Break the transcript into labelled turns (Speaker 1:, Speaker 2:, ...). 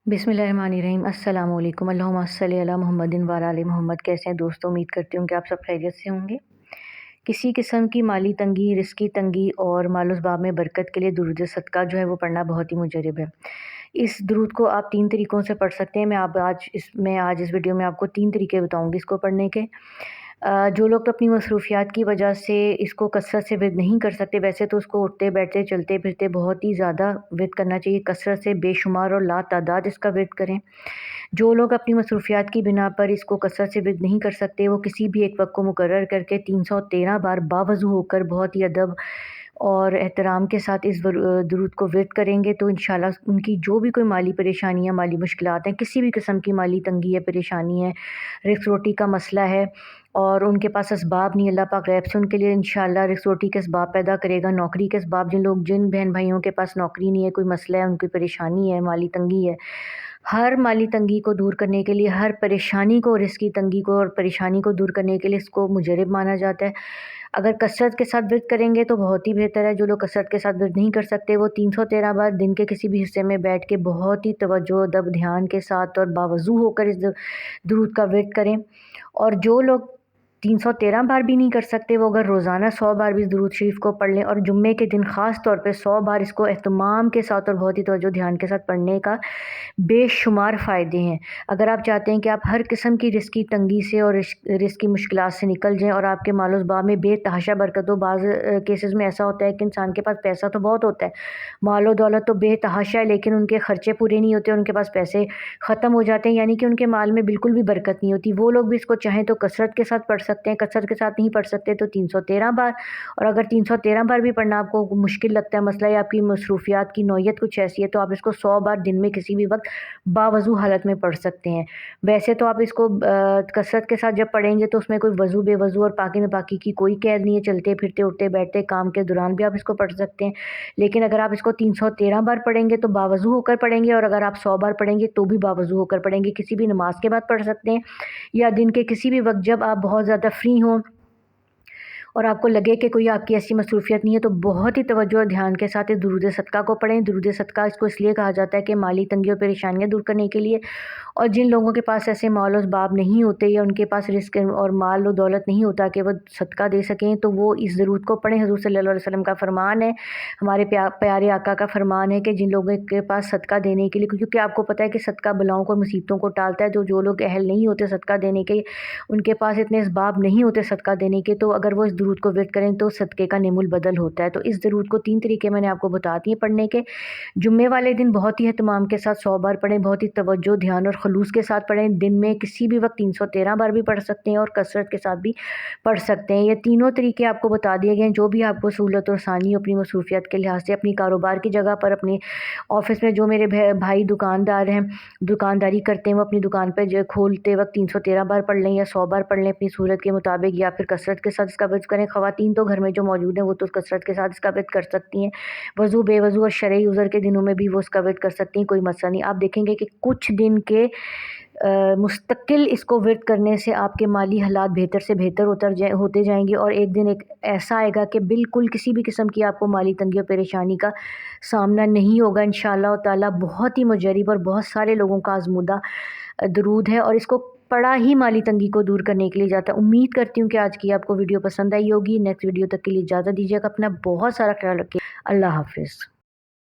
Speaker 1: बिस्मिल्लाहिर्रहमानिर्रहीम। अस्सलाम वालेकुम। अल्लाहुम्मा सल्लि अला मुहम्मदिन व अला आलि मोहम्मद। कैसे हैं दोस्तों? उम्मीद करती हूँ कि आप सब खैरियत से होंगे। किसी किस्म की माली तंगी, रिज़्क़ी तंगी और माल-ओ-असबाब में बरकत के लिए दुरूद सदका जो है वो पढ़ना बहुत ही मुजर्रब है। इस दुरूद को आप 3 तरीक़ों से पढ़ सकते हैं। मैं आज इस वीडियो में आपको 3 तरीके बताऊँगी इसको पढ़ने के। जो लोग तो अपनी मसरूफ़ियात की वजह से इसको कसरत से विर्द नहीं कर सकते, वैसे तो उसको उठते बैठते चलते फिरते बहुत ही ज़्यादा विर्द करना चाहिए। कसरत से बेशुमार और लातादाद इसका विर्द करें। जो लोग अपनी मसरूफ़ियात की बिना पर इसको कसरत से विर्द नहीं कर सकते, वो किसी भी एक वक़्त को मुकर्रर करके 313 बार बावज़ू होकर बहुत ही अदब और एहतराम के साथ इस दुरूद को विर्द करेंगे तो इंशाल्लाह उनकी जो भी कोई माली परेशानियाँ, माली मुश्किलात हैं, किसी भी किस्म की माली तंगी है, परेशानी है, रिज़्क़ रोटी का मसला है और उनके पास असबाब नहीं, अल्लाह पाक गैब से उनके लिए इंशाल्लाह रिज़्क़ रोटी के असबाब पैदा करेगा। नौकरी के असबाब, जिन बहन भाइयों के पास नौकरी नहीं है, कोई मसला है, उनकी परेशानी है, माली तंगी है, हर माली तंगी को दूर करने के लिए, हर परेशानी को, रिज़्क़ की तंगी को और परेशानी को दूर करने के लिए इसको मुजर्रब माना जाता है। अगर कसरत के साथ विर्द करेंगे तो बहुत ही बेहतर है। जो लोग कसरत के साथ विर्द नहीं कर सकते, वो 313 बार दिन के किसी भी हिस्से में बैठ के बहुत ही तवज्जो, अदब, ध्यान के साथ और बावज़ू होकर इस दुरूद का विर्द करें। और जो लोग 313 बार भी नहीं कर सकते, वो अगर रोज़ाना 100 बार भी इस दुरूद शरीफ को पढ़ लें और जुम्मे के दिन ख़ास तौर पे 100 बार इसको एहतमाम के साथ और बहुत ही तवज्जो ध्यान के साथ पढ़ने का बेशुमार फ़ायदे हैं। अगर आप चाहते हैं कि आप हर किस्म की रिज़्क़ की तंगी से और रिज़्क़ की मुश्किलात से निकल जाएँ और आपके माल-ओ-असबाब में बेतहाशा बरकत हो। बाज़ केसेस में ऐसा होता है कि इंसान के पास पैसा तो बहुत होता है, माल और दौलत तो बेतहाशा है, लेकिन उनके ख़र्चे पूरे नहीं होते, उनके पास पैसे ख़त्म हो जाते हैं, यानी कि उनके माल में बिल्कुल भी बरकत नहीं होती। वो लोग भी इसको चाहें तो कसरत के साथ पढ़ सकते हैं, कसरत के साथ नहीं पढ़ सकते तो 313 बार। और अगर 313 बार भी पढ़ना आपको मुश्किल लगता है, मसला या आपकी मसरूफ़ियात की नौइयत कुछ ऐसी है, तो आप इसको 100 बार दिन में किसी भी वक्त बावज़ू हालत में पढ़ सकते हैं। वैसे तो आप इसको कसरत के साथ जब पढ़ेंगे तो उसमें कोई वज़ू बेवज़ू और पाकी नापाकी की कोई कैद नहीं है। चलते फिरते, उठते बैठते, काम के दौरान भी आप इसको पढ़ सकते हैं। लेकिन अगर आप इसको 313 बार पढ़ेंगे तो बावज़ू होकर पढ़ेंगे, और अगर आप 100 बार पढ़ेंगे तो भी बावज़ू होकर पढ़ेंगे। किसी भी नमाज के बाद पढ़ सकते हैं या दिन के किसी भी वक्त जब आप बहुत ज़्यादा फ्री हों और आपको लगे कि कोई आपकी ऐसी मसरूफ़ियत नहीं है, तो बहुत ही तवज्जो और ध्यान के साथ इस दुरूद सदका को पढ़ें। दुरूद सदका इसको इसलिए कहा जाता है कि माली तंगी और परेशानियाँ दूर करने के लिए, और जिन लोगों के पास ऐसे माल-ओ-असबाब नहीं होते या उनके पास रिज़्क़ और माल और दौलत नहीं होता कि वो सदका दे सकें, तो वो इस दुरूद को पढ़ें। हुज़ूर सल्लल्लाहु अलैहि वसल्लम का फरमान है, हमारे प्यारे आका का फरमान है कि जिन लोगों के पास सदका देने के लिए, क्योंकि आपको पता है कि सदका बलाओं को, मुसीबतों को टालता है, तो जो लोग अहल नहीं होते सदका देने के, उनके पास इतने असबाब नहीं होते सदका देने के, तो अगर वो इस दुरूद को विर्द करें तो सदक़े का नेमुल बदल होता है। तो इस दुरूद को 3 तरीके मैंने आपको बता दिए पढ़ने के। जुम्मे वाले दिन बहुत ही एहतमाम के साथ 100 बार पढ़ें, बहुत ही तवज्जो, ध्यान और खलूस के साथ पढ़ें। दिन में किसी भी वक्त 313 बार भी पढ़ सकते हैं और कसरत के साथ भी पढ़ सकते हैं। ये तीनों तरीके आपको बता दिए गए हैं, जो भी आपको सहूलत और आसानी हो अपनी मसरूफ़ियत के लिहाज से। अपनी कारोबार की जगह पर, अपने ऑफ़िस में जो मेरे भाई दुकानदार हैं, दुकानदारी करते हैं, वो अपनी दुकान पर जो खोलते वक्त 313 बार पढ़ लें या 100 बार पढ़ लें अपनी सूरत के मुताबिक, या फिर कसरत के साथ इसका विर्द करें। ख़वातीन तो घर में जो मौजूद हैं वो तो कसरत के साथ इसका विर्द कर सकती हैं। वज़ू बेवज़ू और शरई उज़र के दिनों में भी वो इसका विर्द कर सकती हैं, कोई मसला नहीं। आप देखेंगे कि कुछ दिन के मुस्तकिल इसको विर्द करने से आपके माली हालात बेहतर से बेहतर होते जाएंगे, और एक दिन एक ऐसा आएगा कि बिल्कुल किसी भी किस्म की आपको माली तंगी और परेशानी का सामना नहीं होगा इंशाअल्लाह ताला। बहुत ही मुजर्रब और बहुत सारे लोगों का आज़मूदा दुरूद है, और इसको पढ़ा ही माली तंगी को दूर करने के लिए जाता है। उम्मीद करती हूँ कि आज की आपको वीडियो पसंद आई होगी। नेक्स्ट वीडियो तक के लिए इजाज़त दीजिएगा। अपना बहुत सारा ख्याल रखिए। अल्लाह हाफ़िज़।